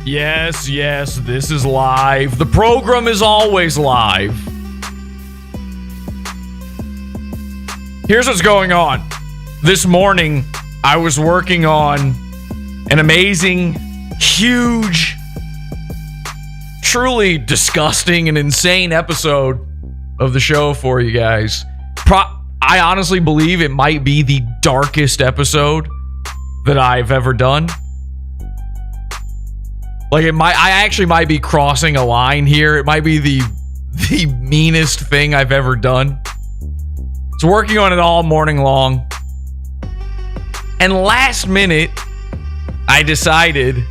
Yes, this is live. The program is always live. Here's what's going on. This morning, I was working on an amazing, huge, truly disgusting and insane episode of the show for you guys. I honestly believe it might be the darkest episode that I've ever done. Like, I actually might be crossing a line here. It might be the meanest thing I've ever done. I was working on it all morning long. And last minute, I decided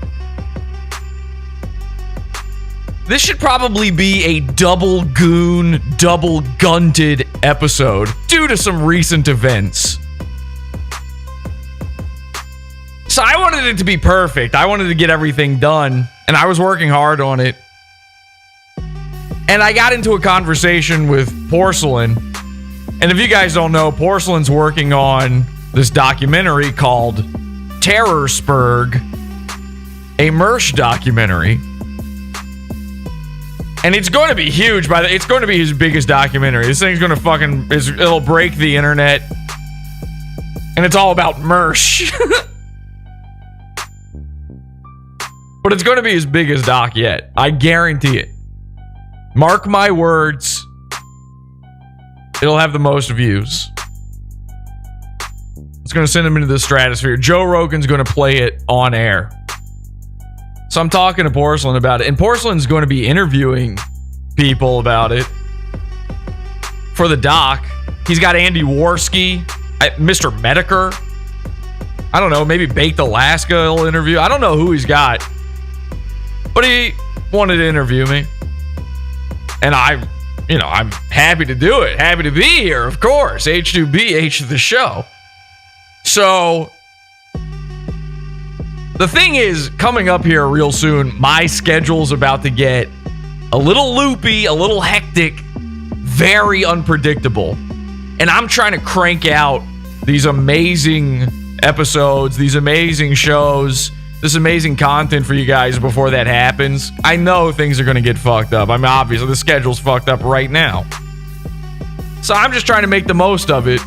this should probably be a double goon, double gunted episode due to some recent events. So I wanted it to be perfect. I wanted to get everything done, and I was working hard on it. And I got into a conversation with Porcelain. And if you guys don't know, Porsalin'S working on this documentary called Terrorsperg, a Mersh documentary. And it's going to be huge. It's going to be his biggest documentary. This thing's going to it'll break the internet. And it's all about Mersh. But it's going to be his biggest doc yet. I guarantee it. Mark my words. It'll have the most views. It's going to send him into the stratosphere. Joe Rogan's going to play it on air. So I'm talking to Porcelain about it. And Porcelain's going to be interviewing people about it for the doc. He's got Andy Worski, Mr. Medicare. I don't know, maybe Baked Alaska will interview. I don't know who he's got. But he wanted to interview me. And I'm happy to do it. Happy to be here, of course. H2B, H of the show. So the thing is, coming up here real soon, my schedule's about to get a little loopy, a little hectic, very unpredictable. And I'm trying to crank out these amazing episodes, these amazing shows, this amazing content for you guys before that happens. I know things are going to get fucked up. I mean, obviously, the schedule's fucked up right now. So I'm just trying to make the most of it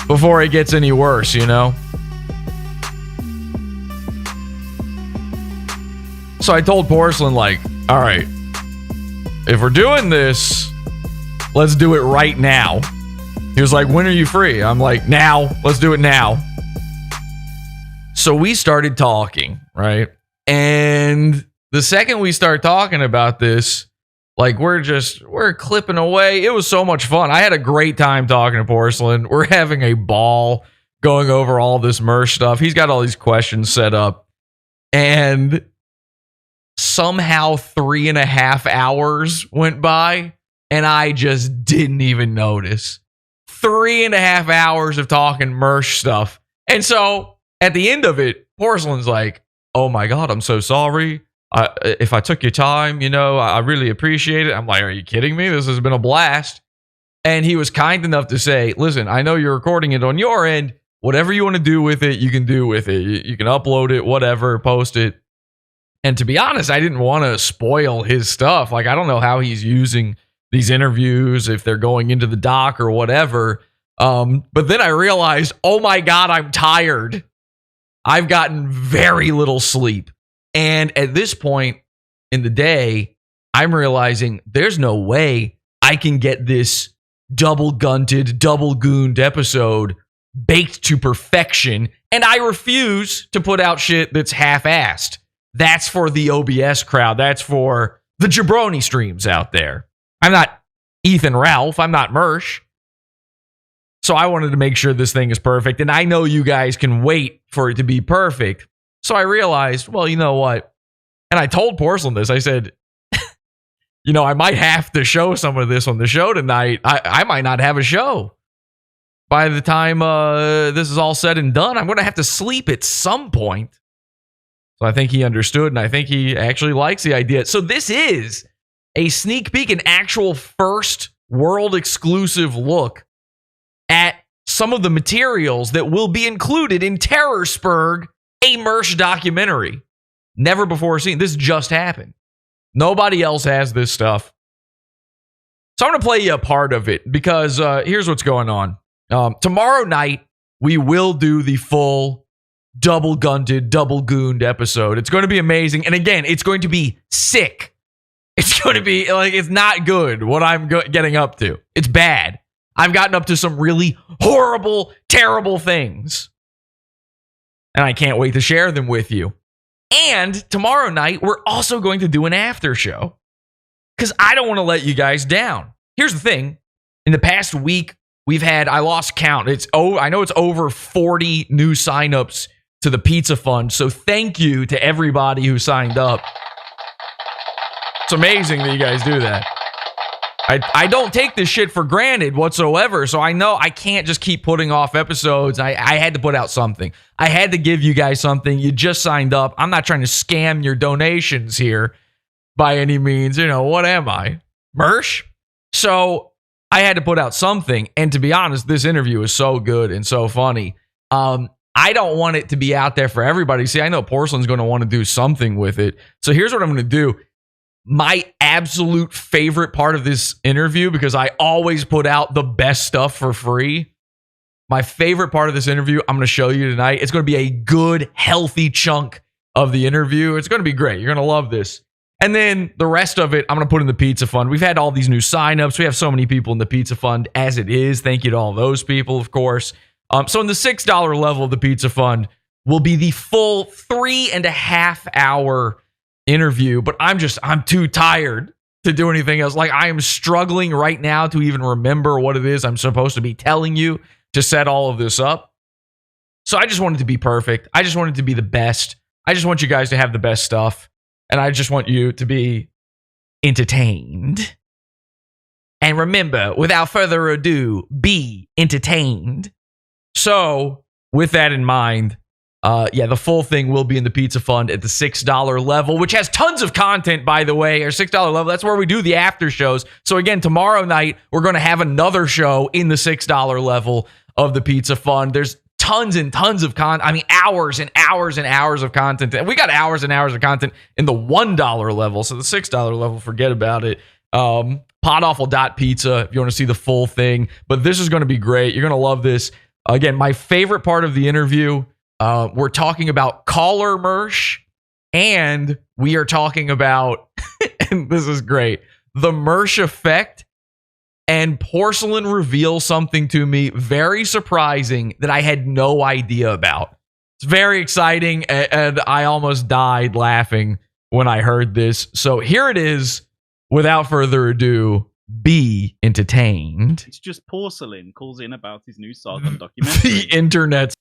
before it gets any worse, you know? So I told Porcelain, like, all right, if we're doing this, let's do it right now. He was like, when are you free? I'm like, now. Let's do it now. So we started talking, right? And the second we start talking about this, like, we're clipping away. It was so much fun. I had a great time talking to Porcelain. We're having a ball going over all this Mersh stuff. He's got all these questions set up. And somehow 3.5 hours went by, and I just didn't even notice. 3.5 hours of talking Mersh stuff. And so at the end of it, Porcelain's like, oh my God, I'm so sorry. If I took your time, I really appreciate it. I'm like, are you kidding me? This has been a blast. And he was kind enough to say, listen, I know you're recording it on your end. Whatever you want to do with it, you can do with it. You can upload it, whatever, post it. And to be honest, I didn't want to spoil his stuff. Like, I don't know how he's using these interviews, if they're going into the doc or whatever. But then I realized, oh my God, I'm tired. I've gotten very little sleep. And at this point in the day, I'm realizing there's no way I can get this double gunted, double gooned episode baked to perfection. And I refuse to put out shit that's half-assed. That's for the OBS crowd. That's for the jabroni streams out there. I'm not Ethan Ralph. I'm not Mersh. So I wanted to make sure this thing is perfect. And I know you guys can wait for it to be perfect. So I realized, well, you know what? And I told Porcelain this. I said, I might have to show some of this on the show tonight. I might not have a show. By the time this is all said and done, I'm going to have to sleep at some point. So I think he understood, and I think he actually likes the idea. So this is a sneak peek, an actual first world exclusive look at some of the materials that will be included in Terrorsperg, a Mersh documentary. Never before seen. This just happened. Nobody else has this stuff. So I'm going to play you a part of it because here's what's going on. Tomorrow night, we will do the full double gunted, double gooned episode. It's going to be amazing. And again, it's going to be sick. It's going to be like, it's not good what I'm getting up to. It's bad. I've gotten up to some really horrible, terrible things. And I can't wait to share them with you. And tomorrow night, we're also going to do an after show because I don't want to let you guys down. Here's the thing. In the past week, we've had, I lost count. I know it's over 40 new signups to the Pizza Fund. So thank you to everybody who signed up. It's amazing that you guys do that. I don't take this shit for granted whatsoever. So I know I can't just keep putting off episodes. I had to put out something. I had to give you guys something. You just signed up. I'm not trying to scam your donations here by any means. You know, what am I? Mersh? So I had to put out something. And to be honest, this interview is so good and so funny. I don't want it to be out there for everybody. See, I know Porsalin's going to want to do something with it. So here's what I'm going to do. My absolute favorite part of this interview, because I always put out the best stuff for free. My favorite part of this interview, I'm going to show you tonight. It's going to be a good, healthy chunk of the interview. It's going to be great. You're going to love this. And then the rest of it, I'm going to put in the Pizza Fund. We've had all these new signups. We have so many people in the Pizza Fund as it is. Thank you to all those people, of course. So in the $6 level of the Pizza Fund will be the full 3.5 hour interview, but I'm too tired to do anything else. Like, I am struggling right now to even remember what it is I'm supposed to be telling you to set all of this up. So I just want it to be perfect. I just want it to be the best. I just want you guys to have the best stuff. And I just want you to be entertained. And remember, without further ado, be entertained. So with that in mind, the full thing will be in the Pizza Fund at the $6 level, which has tons of content, by the way. Our $6 level, that's where we do the after shows. So again, tomorrow night, we're going to have another show in the $6 level of the Pizza Fund. There's tons and tons of content. I mean, hours and hours and hours of content. And we got hours and hours of content in the $1 level. So the $6 level, forget about it. Podawful.pizza if you want to see the full thing. But this is going to be great. You're going to love this. Again, my favorite part of the interview, we're talking about caller Mersh, and we are talking about, and this is great, the Mersh effect. And Porsalin reveals something to me very surprising that I had no idea about. It's very exciting, and I almost died laughing when I heard this. So here it is. Without further ado, be entertained. It's just Porsalin calls in about his new Sargon documentary. The internet's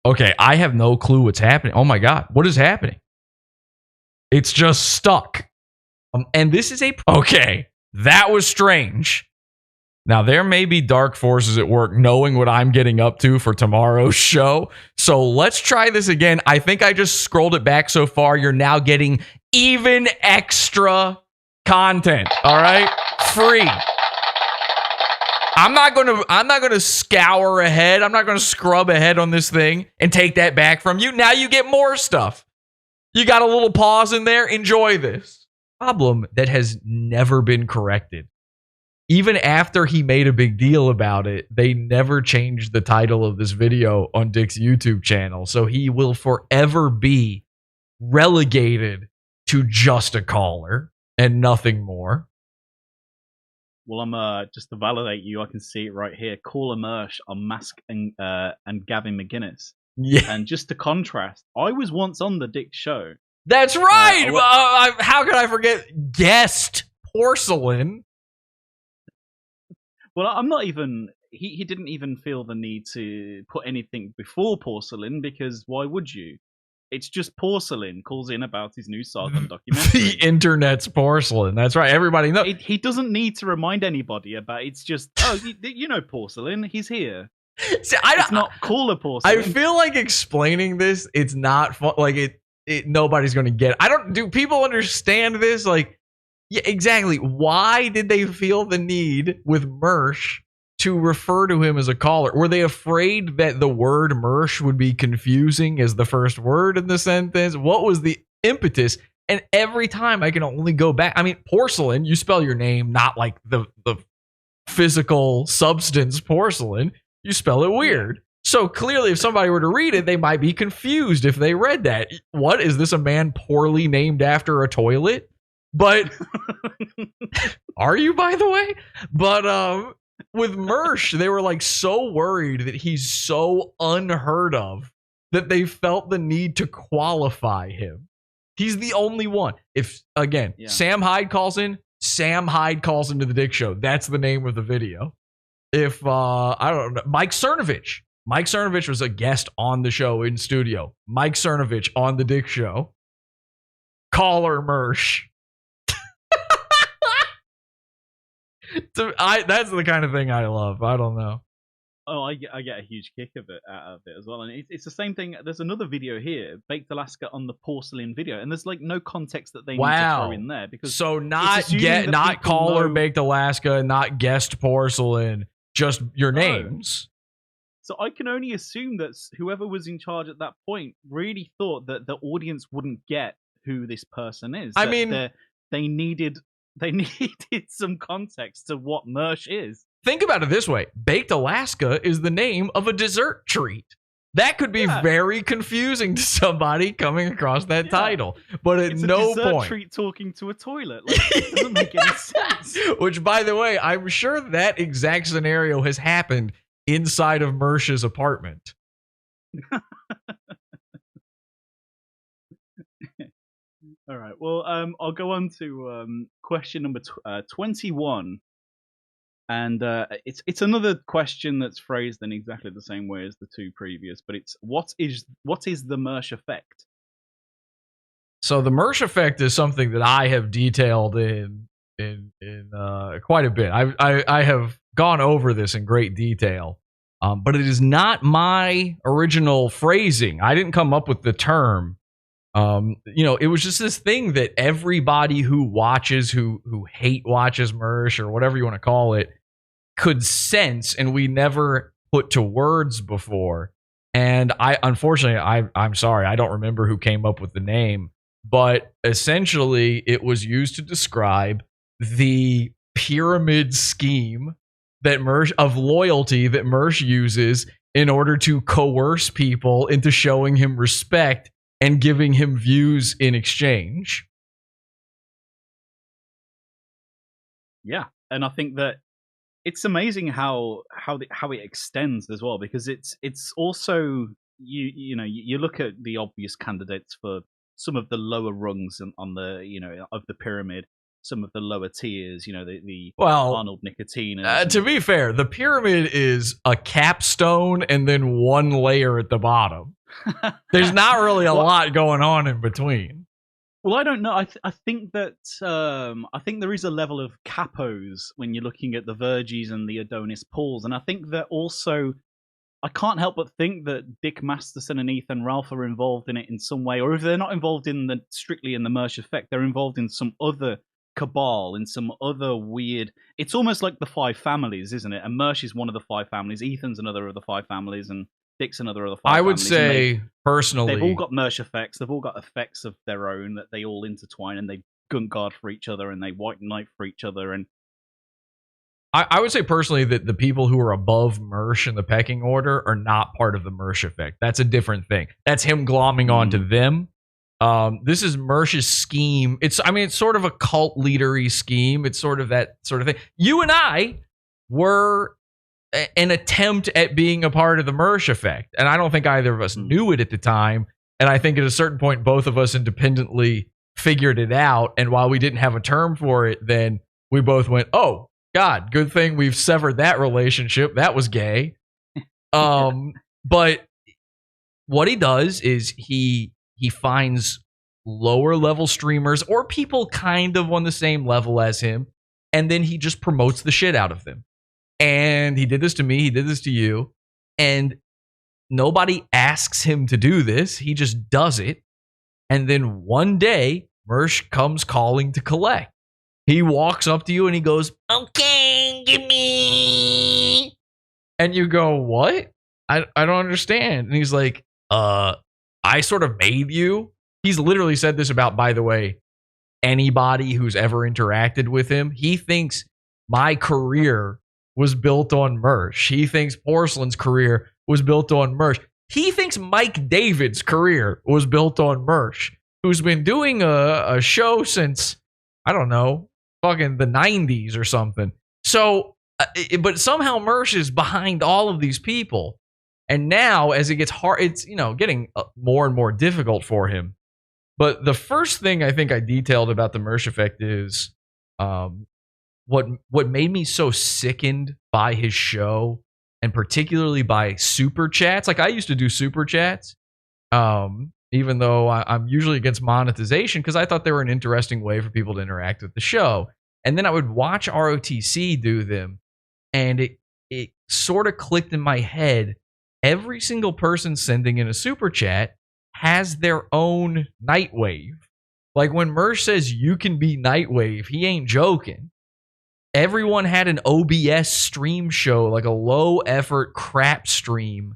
okay, I have no clue what's happening. Oh my God, what is happening? It's just stuck. And this is okay, that was strange. Now, there may be dark forces at work knowing what I'm getting up to for tomorrow's show. So let's try this again. I think I just scrolled it back so far. You're now getting even extra content. All right? Free. I'm not going to scour ahead. I'm not going to scrub ahead on this thing and take that back from you. Now you get more stuff. You got a little pause in there. Enjoy this. Problem that has never been corrected. Even after he made a big deal about it, they never changed the title of this video on Dick's YouTube channel. So he will forever be relegated to just a caller and nothing more. Well, I'm just to validate you, I can see it right here. Caller Mersh on Mask and Gavin McGuinness. Yeah. And just to contrast, I was once on the Dick show. That's right. How could I forget guest Porsalin? Well, I'm not even. He didn't even feel the need to put anything before Porsalin because why would you? It's just Porsalin calls in about his new Sargon documentary. The internet's Porsalin. That's right. Everybody knows. He doesn't need to remind anybody about it. It's just, you know Porsalin. He's here. See, it's not caller Porsalin. I feel like explaining this, it's not fun. Like, it nobody's going to get it. Do people understand this? Like, Yeah, exactly. Why did they feel the need with Mersh to refer to him as a caller? Were they afraid that the word Mersh would be confusing as the first word in the sentence? What was the impetus? And every time I can only go back. I mean, porcelain, you spell your name not like the physical substance porcelain. You spell it weird. So clearly, if somebody were to read it, they might be confused if they read that. What, is this a man poorly named after a toilet? But are you, by the way? But with Mersh, they were like so worried that he's so unheard of that they felt the need to qualify him. He's the only one. If, again, Sam Hyde calls in, Sam Hyde calls into the Dick Show. That's the name of the video. If, I don't know, Mike Cernovich. Mike Cernovich was a guest on the show in studio. Mike Cernovich on the Dick Show. Caller Mersh. That's the kind of thing I love. I don't know. Oh, I get a huge kick out of it as well, and it's the same thing. There's another video here, Baked Alaska on the porcelain video, and there's like no context that they need to throw in there because so not caller Baked Alaska, not guest porcelain, just your names. So I can only assume that whoever was in charge at that point really thought that the audience wouldn't get who this person is. I mean, they needed some context to what Mersh is. Think about it this way. Baked Alaska is the name of a dessert treat. That could be very confusing to somebody coming across that title. But at no point. It's a dessert treat talking to a toilet. Like, it doesn't make any sense. Which, by the way, I'm sure that exact scenario has happened inside of Mersh's apartment. All right. Well, I'll go on to question number 21. And it's another question that's phrased in exactly the same way as the two previous, but it's what is the Mersh effect? So the Mersh effect is something that I have detailed in quite a bit. I have gone over this in great detail, but it is not my original phrasing. I didn't come up with the term. It was just this thing that everybody who watches, who hate watches Mersh or whatever you want to call it, could sense, and we never put to words before. And I'm sorry, I don't remember who came up with the name, but essentially it was used to describe the pyramid scheme that Mersh of loyalty that Mersh uses in order to coerce people into showing him respect and giving him views in exchange. Yeah, and I think that it's amazing how it extends as well, because it's also you look at the obvious candidates for some of the lower rungs on the of the pyramid, some of the lower tiers, the Arnold Nicotinas. To be fair, the pyramid is a capstone and then one layer at the bottom. There's not really a lot going on in between. Well, I don't know. I think that I think there is a level of capos when you're looking at the Verges and the Adonis Pauls, and I think that also I can't help but think that Dick Masterson and Ethan Ralph are involved in it in some way, or if they're not involved in strictly in the Mersh effect, they're involved in some other cabal, in some other weird. It's almost like the five families, isn't it? And Mersh is one of the five families. Ethan's another of the five families, and Dick's another of the five. I would say personally, they've all got Mersh effects. They've all got effects of their own that they all intertwine, and they gun guard for each other, and they white knight for each other. And I would say personally that the people who are above Mersh in the pecking order are not part of the Mersh effect. That's a different thing. That's him glomming onto them. This is Mersh's scheme. It's sort of a cult leadery scheme. It's sort of that sort of thing. You and I were an attempt at being a part of the Mersh effect, and I don't think either of us knew it at the time. And I think at a certain point, both of us independently figured it out. And while we didn't have a term for it, then we both went, "Oh God, good thing we've severed that relationship. That was gay." But what he does is he finds lower level streamers or people kind of on the same level as him, and then he just promotes the shit out of them. And he did this to me, he did this to you, and nobody asks him to do this. He just does it. And then one day, Mersh comes calling to collect. He walks up to you and he goes, "Okay, give me." And you go, "What? I don't understand." And he's like, I sort of made you. He's literally said this about, by the way, anybody who's ever interacted with him. He thinks my career was built on Mersh. He thinks Porsalin'S career was built on Mersh. He thinks Mike David's career was built on Mersh, who's been doing a show since, I don't know, fucking the 90s or something. So, but somehow Mersh is behind all of these people. And now, as it gets hard, it's, getting more and more difficult for him. But the first thing I think I detailed about the Mersh effect is what made me so sickened by his show, and particularly by super chats. Like, I used to do super chats, even though I'm usually against monetization, because I thought they were an interesting way for people to interact with the show. And then I would watch ROTC do them, and it sort of clicked in my head. Every single person sending in a super chat has their own Nightwave. Like, when Mersh says you can be Nightwave, he ain't joking. Everyone had an OBS stream show, like a low effort crap stream,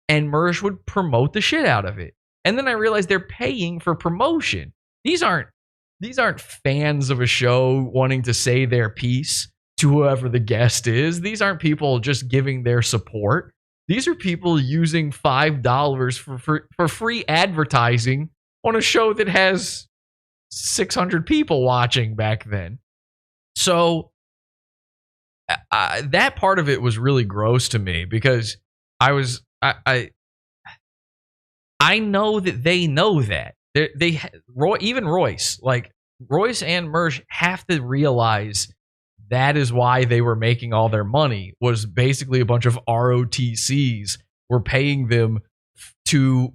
and Mersh would promote the shit out of it. And then I realized they're paying for promotion. These aren't fans of a show wanting to say their piece to whoever the guest is. These aren't people just giving their support. These are people using $5 for free advertising on a show that has 600 people watching back then. So that part of it was really gross to me, because I know that they know that. Even Royce and Mersh have to realize that is why they were making all their money, was basically a bunch of ROTCs were paying them to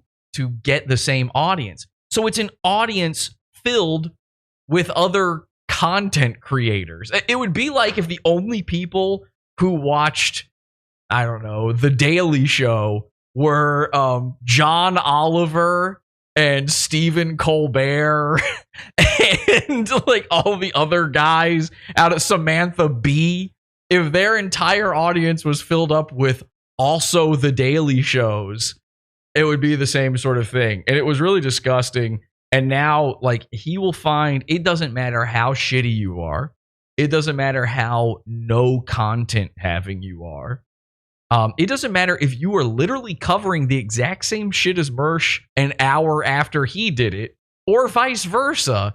get the same audience. So it's an audience filled with other content creators. It would be like if the only people who watched, I don't know, The Daily Show were John Oliver and Stephen Colbert and like all the other guys out of Samantha Bee. If their entire audience was filled up with also The Daily Shows, it would be the same sort of thing. And it was really disgusting. And now, like, he will find, it doesn't matter how shitty you are. It doesn't matter how no content having you are. It doesn't matter if you are literally covering the exact same shit as Mersh an hour after he did it, or vice versa.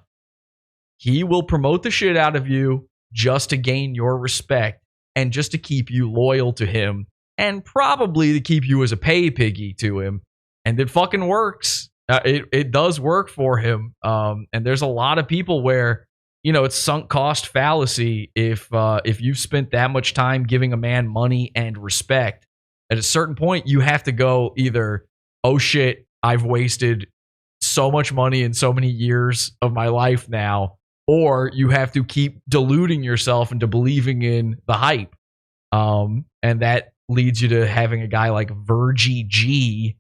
He will promote the shit out of you just to gain your respect and just to keep you loyal to him, and probably to keep you as a pay piggy to him. And it fucking works. It does work for him. And there's a lot of people where, it's sunk cost fallacy. If you've spent that much time giving a man money and respect, at a certain point you have to go either, oh shit, I've wasted so much money and so many years of my life now, or you have to keep deluding yourself into believing in the hype. And that leads you to having a guy like Virgie G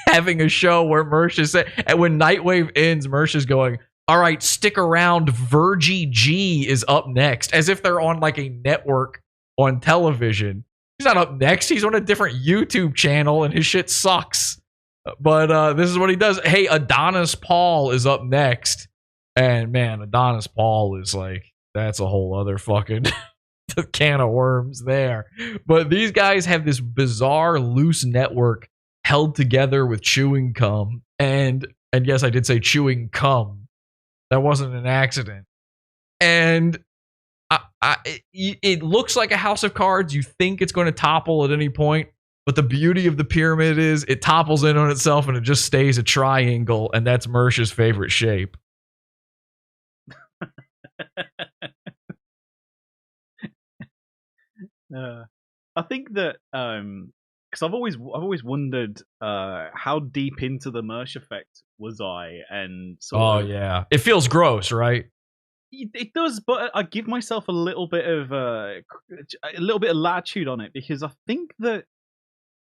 having a show where Mersh is saying, and when Nightwave ends, Mersh is going, all right, stick around, Virgie G is up next, as if they're on like a network on television. He's not up next. He's on a different YouTube channel, and his shit sucks. But this is what he does. Hey, Adonis Paul is up next. And man, Adonis Paul is like, that's a whole other fucking can of worms there. But these guys have this bizarre loose network held together with chewing cum. And yes, I did say chewing cum. That wasn't an accident. And it looks like a house of cards. You think it's going to topple at any point. But the beauty of the pyramid is it topples in on itself and it just stays a triangle. And that's Mersh's favorite shape. I think that because I've always wondered how deep into the Mersh effect was I, and yeah, it feels gross, right? It does, but I give myself a little bit of latitude on it, because I think that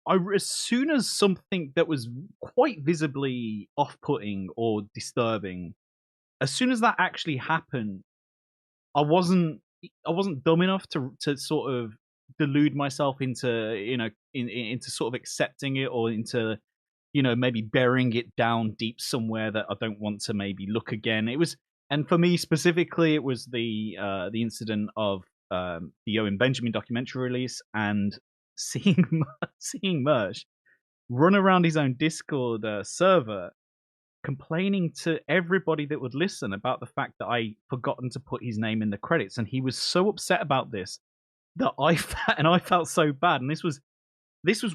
as soon as something that was quite visibly off-putting or disturbing, as soon as that actually happened, I wasn't dumb enough to sort of delude myself into into sort of accepting it, or into maybe burying it down deep somewhere that I don't want to maybe look again. It was, and for me specifically, it was the incident of the Owen Benjamin documentary release, and seeing seeing Mersh run around his own Discord server complaining to everybody that would listen about the fact that I forgotten to put his name in the credits, and he was so upset about this that I felt so bad, and this was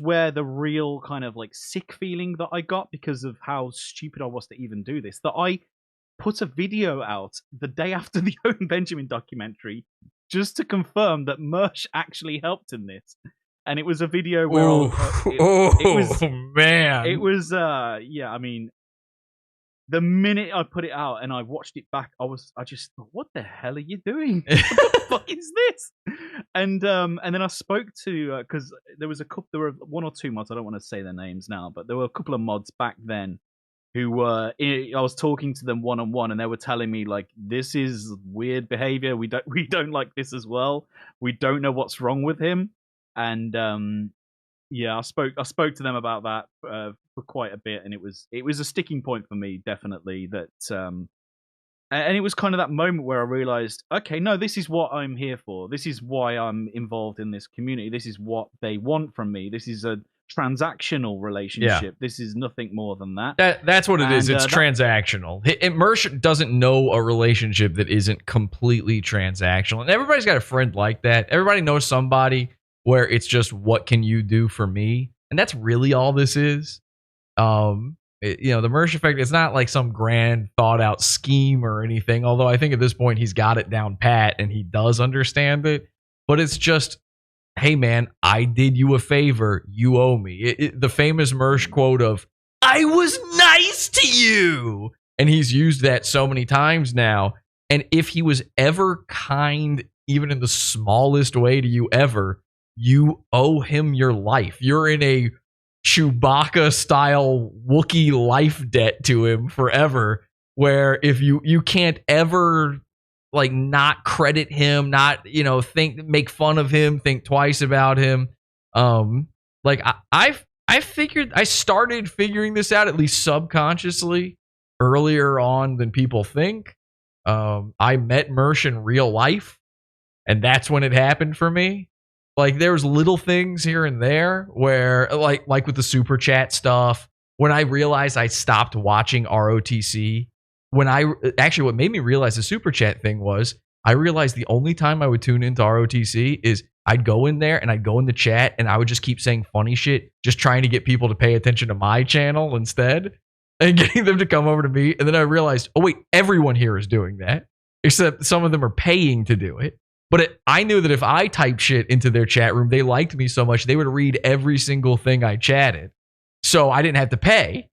where the real kind of like sick feeling that I got, because of how stupid I was to even do this, that I put a video out the day after the Owen Benjamin documentary just to confirm that Mersh actually helped in this. And it was a video where it was, man, it was yeah, I mean, the minute I put it out and I watched it back, I just thought, what the hell are you doing? What the fuck is this? And then I spoke to, because there were one or two mods, I don't want to say their names now, but there were a couple of mods back then who were, I was talking to them one-on-one, and they were telling me, like, this is weird behavior, we don't like this as well, we don't know what's wrong with him. And yeah, I spoke to them about that for quite a bit, and it was a sticking point for me, definitely. That and it was kind of that moment where I realized, okay, no, this is what I'm here for. This is why I'm involved in this community. This is what they want from me. This is a transactional relationship. Yeah. This is nothing more than that. That's what it is. It's transactional. Mersh doesn't know a relationship that isn't completely transactional, and everybody's got a friend like that. Everybody knows somebody where it's just, what can you do for me? And that's really all this is. The Mersh effect, it's not like some grand thought out scheme or anything, although I think at this point he's got it down pat and he does understand it. But it's just, hey man, I did you a favor, you owe me. The famous Mersh quote of, I was nice to you. And he's used that so many times now. And if he was ever kind, even in the smallest way to you ever, you owe him your life. You're in a Chewbacca-style Wookiee life debt to him forever, where if you can't ever like not credit him, not make fun of him, think twice about him. Like I started figuring this out, at least subconsciously, earlier on than people think. I met Mersh in real life, and that's when it happened for me. Like, there's little things here and there where, like with the super chat stuff, when I realized I stopped watching ROTC, what made me realize the super chat thing was, I realized the only time I would tune into ROTC is I'd go in there and I'd go in the chat and I would just keep saying funny shit, just trying to get people to pay attention to my channel instead, and getting them to come over to me. And then I realized, oh wait, everyone here is doing that, except some of them are paying to do it. But I knew that if I typed shit into their chat room, they liked me so much, they would read every single thing I chatted. So I didn't have to pay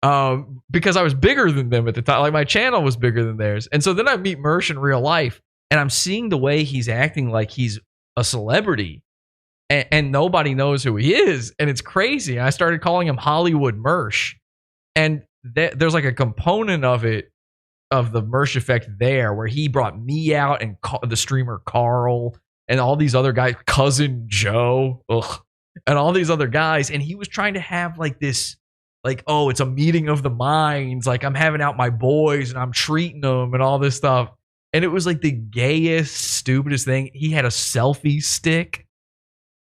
because I was bigger than them at the time. Like, my channel was bigger than theirs. And so then I meet Mersh in real life, and I'm seeing the way he's acting like he's a celebrity, and nobody knows who he is. And it's crazy. I started calling him Hollywood Mersh. And there's like a component of it, of the Mersh effect there, where he brought me out, and the streamer Carl, and all these other guys, cousin Joe, and all these other guys, and he was trying to have like this, like, oh, it's a meeting of the minds, like I'm having out my boys and I'm treating them and all this stuff, and it was like the gayest, stupidest thing. He had a selfie stick,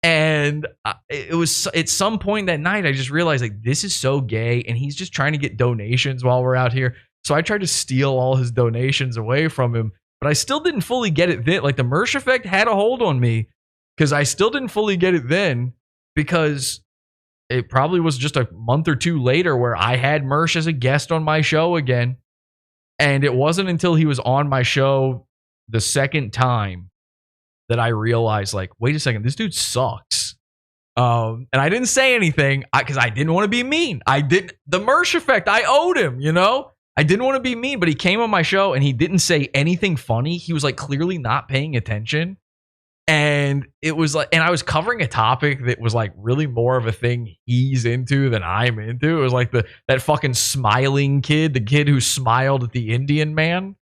and it was at some point that night I just realized, like, this is so gay, and he's just trying to get donations while we're out here. So I tried to steal all his donations away from him, but I still didn't fully get it then. Like, the Mersh effect had a hold on me, because I still didn't fully get it then, because it probably was just a month or two later where I had Mersh as a guest on my show again. And it wasn't until he was on my show the second time that I realized, like, wait a second, this dude sucks. And I didn't say anything because I didn't want to be mean. The Mersh effect, I owed him, I didn't want to be mean, but he came on my show and he didn't say anything funny. He was like clearly not paying attention. And it was like, and I was covering a topic that was like really more of a thing he's into than I'm into. It was like that fucking smiling kid, the kid who smiled at the Indian man.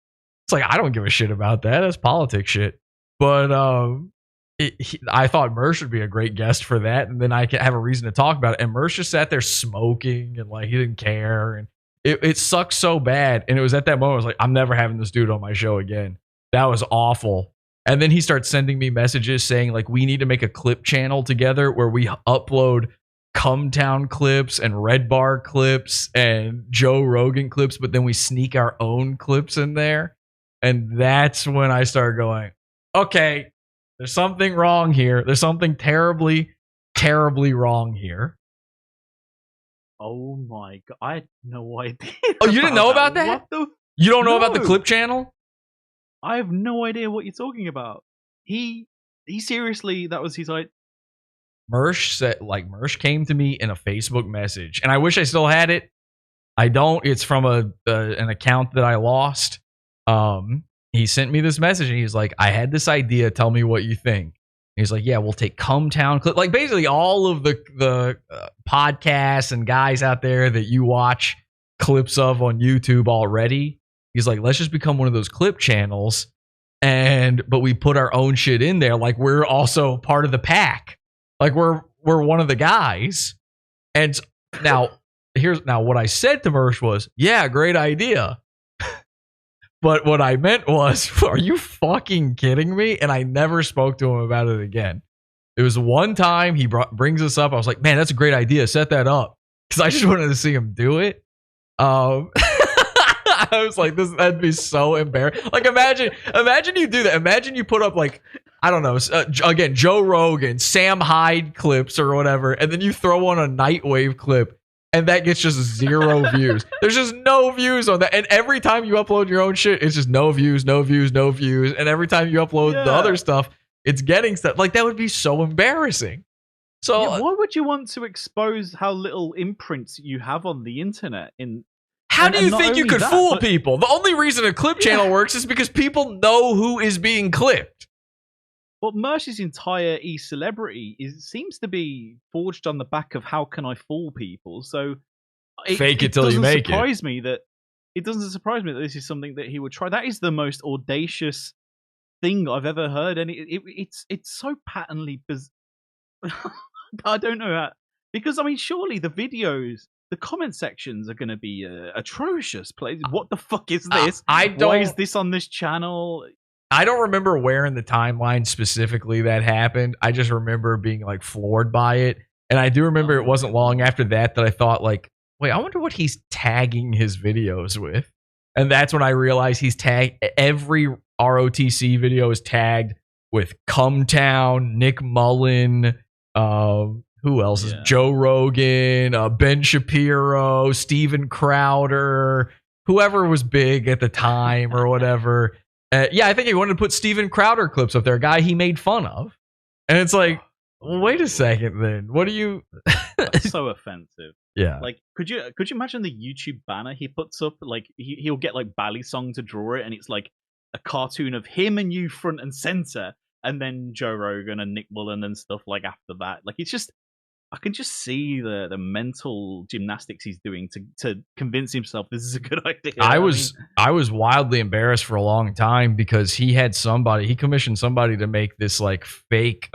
It's like, I don't give a shit about that. That's politics shit. But I thought Mersh would be a great guest for that, and then I could have a reason to talk about it. And Mersh just sat there smoking, and like he didn't care, and it sucked so bad. And it was at that moment I was like, I'm never having this dude on my show again. That was awful. And then he starts sending me messages saying like, we need to make a clip channel together where we upload Cumtown clips and Red Bar clips and Joe Rogan clips, but then we sneak our own clips in there. And that's when I started going, okay, there's something wrong here. There's something terribly, terribly wrong here. Oh my god, I had no idea. Oh, you didn't know about that? You don't know about the clip channel? I have no idea what you're talking about. He seriously, that was his idea. Mersh came to me in a Facebook message, and I wish I still had it. I don't. It's from an account that I lost. He sent me this message, and he's like, I had this idea. Tell me what you think. And he's like, yeah, we'll take Cumtown clip. Like basically all of the podcasts and guys out there that you watch clips of on YouTube already. He's like, let's just become one of those clip channels, but we put our own shit in there. Like we're also part of the pack. Like we're one of the guys. And now what I said to Mersh was, yeah, great idea. But what I meant was, are you fucking kidding me? And I never spoke to him about it again. It was one time he brings us up. I was like, man, that's a great idea. Set that up. Because I just wanted to see him do it. I was like, that'd be so embarrassing. Like, imagine you do that. Imagine you put up like, I don't know, again, Joe Rogan, Sam Hyde clips or whatever, and then you throw on a Nightwave clip, and that gets just 0 views. There's just no views on that. And every time you upload your own shit, it's just no views, no views, no views. And every time you upload the other stuff, it's getting stuff. Like, that would be so embarrassing. So why would you want to expose how little imprints you have on the internet? How do you think you could fool people? The only reason a clip channel works is because people know who is being clipped. Well, Mersh's entire e-celebrity seems to be forged on the back of how can I fool people. So fake it till you make it. It doesn't surprise me that this is something that he would try. That is the most audacious thing I've ever heard, and it's so patently I don't know how, because I mean, surely the videos, the comment sections are going to be atrocious. What the fuck is this? Why is this on this channel? I don't remember where in the timeline specifically that happened. I just remember being like floored by it. And I do remember it wasn't long after that I thought like, wait, I wonder what he's tagging his videos with. And that's when I realized he's tagged, every ROTC video is tagged with Cumtown, Nick Mullen, who else is Joe Rogan, Ben Shapiro, Steven Crowder, whoever was big at the time or whatever. I think he wanted to put Steven Crowder clips up there, a guy he made fun of. And it's like, well, wait a second then. What do you... That's so offensive. Yeah. Like, could you imagine the YouTube banner he puts up? Like, he'll get like Bally Song to draw it, and it's like a cartoon of him and you front and center, and then Joe Rogan and Nick Mullen and stuff like after that. Like, it's just... I can just see the mental gymnastics he's doing to convince himself this is a good idea. I was wildly embarrassed for a long time because he commissioned somebody to make this like fake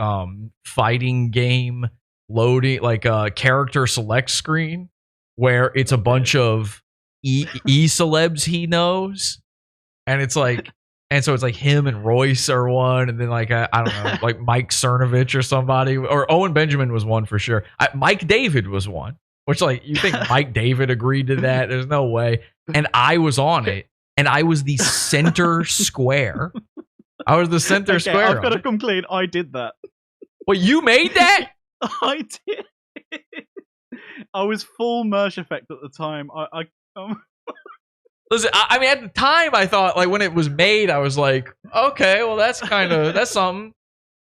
fighting game loading, like a character select screen where it's a bunch of celebs he knows, and it's like. And so it's like him and Royce are one, and then like I don't know, like Mike Cernovich or somebody, or Owen Benjamin was one for sure. Mike David was one, which like you think Mike David agreed to that? There's no way. And I was on it, and I was the center square. I was the center square. I've got to come clean. I did that. Well, you made that? I did. I was full Mersh effect at the time. Listen, I mean, at the time, I thought, like, when it was made, I was like, okay, well, that's something.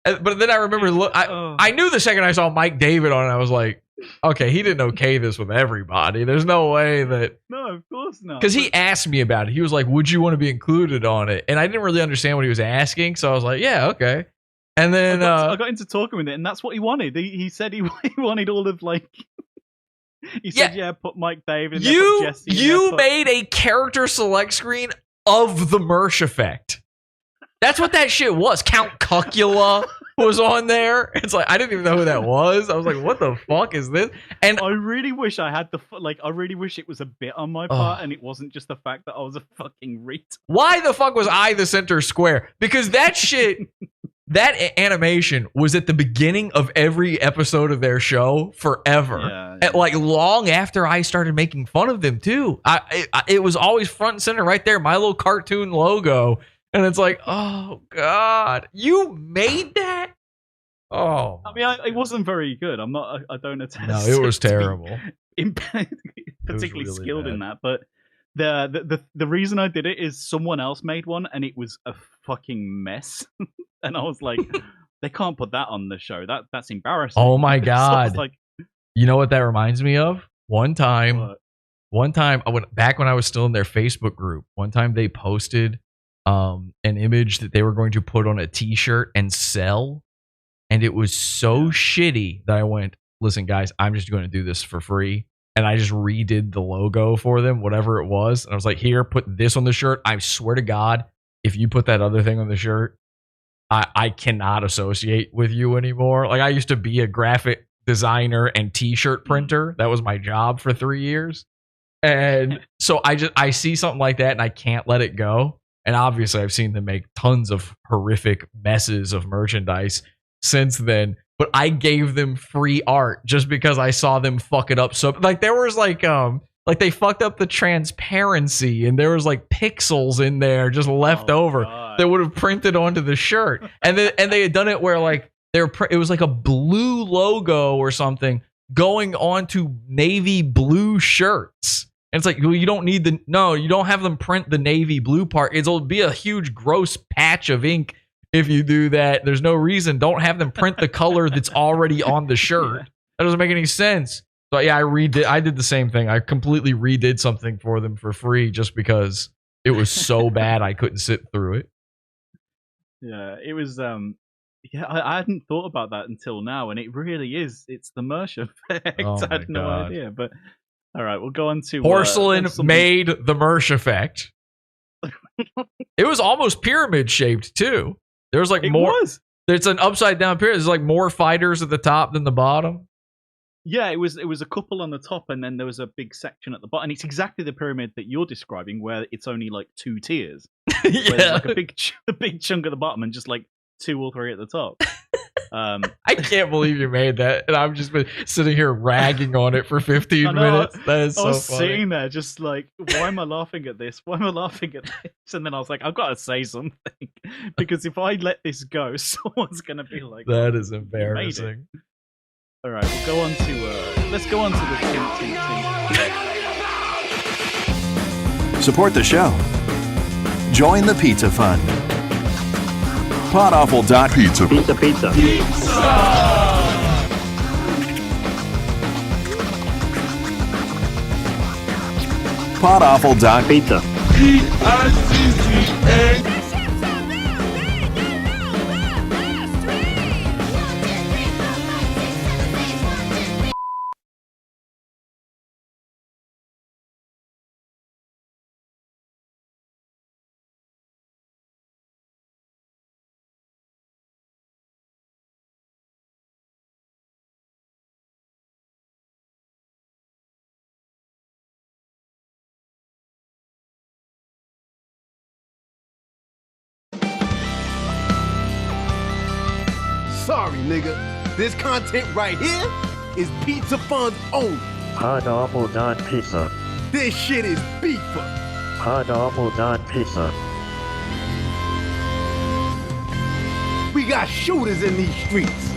But then I remember, I knew the second I saw Mike David on it, I was like, okay, he didn't okay this with everybody. There's no way that... No, of course not. Because he asked me about it. He was like, would you want to be included on it? And I didn't really understand what he was asking, so I was like, yeah, okay. And then... I got into talking with it, and that's what he wanted. He said he wanted all of, like... He said, put Mike David. You made a character select screen of the Mersh effect. That's what that shit was. Count Cuckula was on there. It's like, I didn't even know who that was. I was like, what the fuck is this? And I really wish I had I really wish it was a bit on my part and it wasn't just the fact that I was a fucking retard. Why the fuck was I the center square? Because that shit, that animation was at the beginning of every episode of their show forever. Yeah. At like long after I started making fun of them too. It was always front and center right there. My little cartoon logo. And it's like, oh God, you made that? Oh, I mean, it wasn't very good. I don't attest. no, it was terrible. Particularly really skilled bad. in that, but the reason I did it is someone else made one and it was a fucking mess, and I was like, they can't put that on the show. That's embarrassing. Oh my So I was God. like, You know what that reminds me of? One time, what? back when I was still in their Facebook group, one time they posted an image that they were going to put on a t-shirt and sell. And it was so shitty that I went, listen, guys, I'm just going to do this for free. And I just redid the logo for them, whatever it was. And I was like, here, put this on the shirt. I swear to God, if you put that other thing on the shirt, I cannot associate with you anymore. Like, I used to be a graphic designer and t-shirt printer. That was my job for 3 years. And so I see something like that and I can't let it go. And obviously I've seen them make tons of horrific messes of merchandise since then, but I gave them free art just because I saw them fuck it up. So like there was like they fucked up the transparency and there was like pixels in there just left over that would have printed onto the shirt. And they had done it where like it was like a blue logo or something going onto navy blue shirts. And it's like, well, you don't need you don't have them print the navy blue part. It'll be a huge gross patch of ink if you do that. There's no reason. Don't have them print the color that's already on the shirt. That doesn't make any sense. So yeah, I did the same thing. I completely redid something for them for free just because it was so bad I couldn't sit through it. Yeah, it was I hadn't thought about that until now, and it really is. It's the Mersh effect. Oh I had no idea, but all right, we'll go on to Porcelain made the Mersh effect. It was almost pyramid shaped too. There was like It's an upside down pyramid. There's like more fighters at the top than the bottom. Yeah, it was a couple on the top, and then there was a big section at the bottom. And it's exactly the pyramid that you're describing, where it's only like 2 tiers. Yeah, like a big chunk at the bottom, and just like 2 or 3 at the top. I can't believe you made that, and I've just been sitting here ragging on it for 15 minutes. That is so funny. I was sitting there just like, why am I laughing at this? Why am I laughing at this? And then I was like, I've got to say something, because if I let this go, someone's going to be like, that is embarrassing. All right, we'll go on to let's go on to the tink. Support the show. Join the Pizza Fund. Podawful.pizza. Pizza. Podawful.pizza. Pizza. Sorry, nigga. This content right here is Pizza Fun's own. Podawful.pizza. This shit is beefer. Podawful.pizza. We got shooters in these streets.